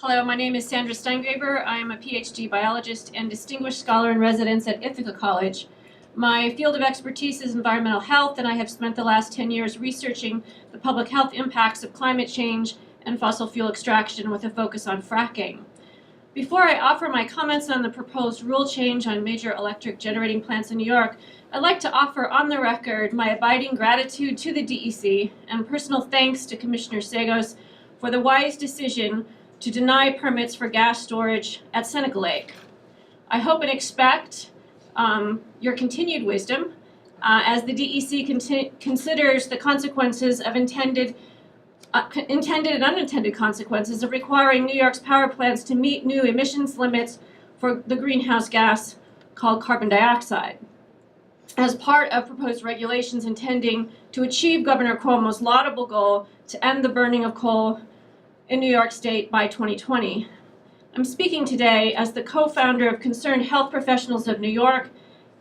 Hello, my name is Sandra Steingraber. I am a PhD biologist and distinguished scholar in residence at Ithaca College. My field of expertise is environmental health, and I have spent the last 10 years researching the public health impacts of climate change and fossil fuel extraction with a focus on fracking. Before I offer my comments on the proposed rule change on major electric generating plants in New York, I'd like to offer on the record my abiding gratitude to the DEC and personal thanks to Commissioner Sagos for the wise decision to deny permits for gas storage at Seneca Lake. I hope and expect your continued wisdom as the DEC considers the consequences of intended and unintended consequences of requiring New York's power plants to meet new emissions limits for the greenhouse gas called carbon dioxide. As part of proposed regulations intending to achieve Governor Cuomo's laudable goal to end the burning of coal in New York State by 2020. I'm speaking today as the co-founder of Concerned Health Professionals of New York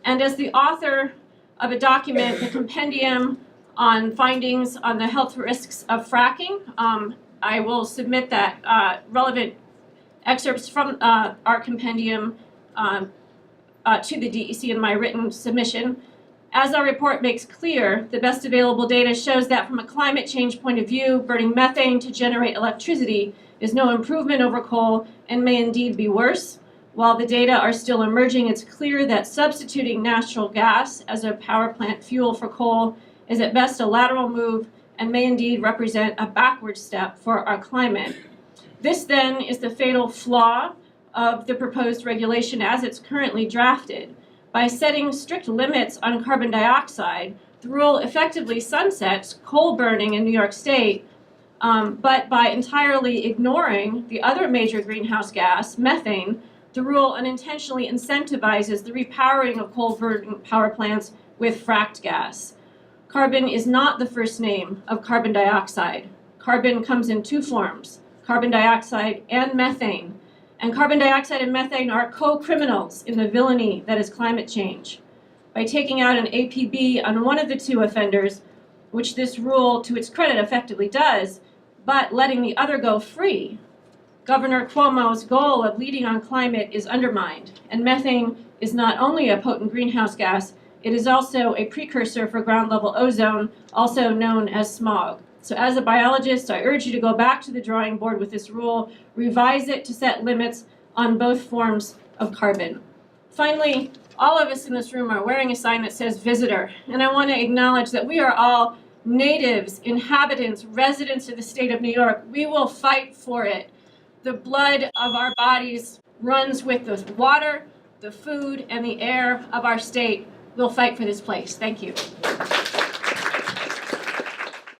and as the author of a document, the Compendium on Findings on the Health Risks of Fracking. I will submit that relevant excerpts from our compendium to the DEC in my written submission. As our report makes clear, the best available data shows that from a climate change point of view, burning methane to generate electricity is no improvement over coal and may indeed be worse. While the data are still emerging, it's clear that substituting natural gas as a power plant fuel for coal is at best a lateral move and may indeed represent a backward step for our climate. This then is the fatal flaw of the proposed regulation as it's currently drafted. By setting strict limits on carbon dioxide, the rule effectively sunsets coal burning in New York State, but by entirely ignoring the other major greenhouse gas, methane, the rule unintentionally incentivizes the repowering of coal-burning power plants with fracked gas. Carbon is not the first name of carbon dioxide. Carbon comes in two forms, carbon dioxide and methane. And carbon dioxide and methane are co-criminals in the villainy that is climate change. By taking out an APB on one of the two offenders, which this rule, to its credit, effectively does, but letting the other go free, Governor Cuomo's goal of leading on climate is undermined. And methane is not only a potent greenhouse gas, it is also a precursor for ground-level ozone, also known as smog. So as a biologist, I urge you to go back to the drawing board with this rule, revise it to set limits on both forms of carbon. Finally, all of us in this room are wearing a sign that says visitor, and I want to acknowledge that we are all natives, inhabitants, residents of the state of New York. We will fight for it. The blood of our bodies runs with the water, the food, and the air of our state. We'll fight for this place. Thank you.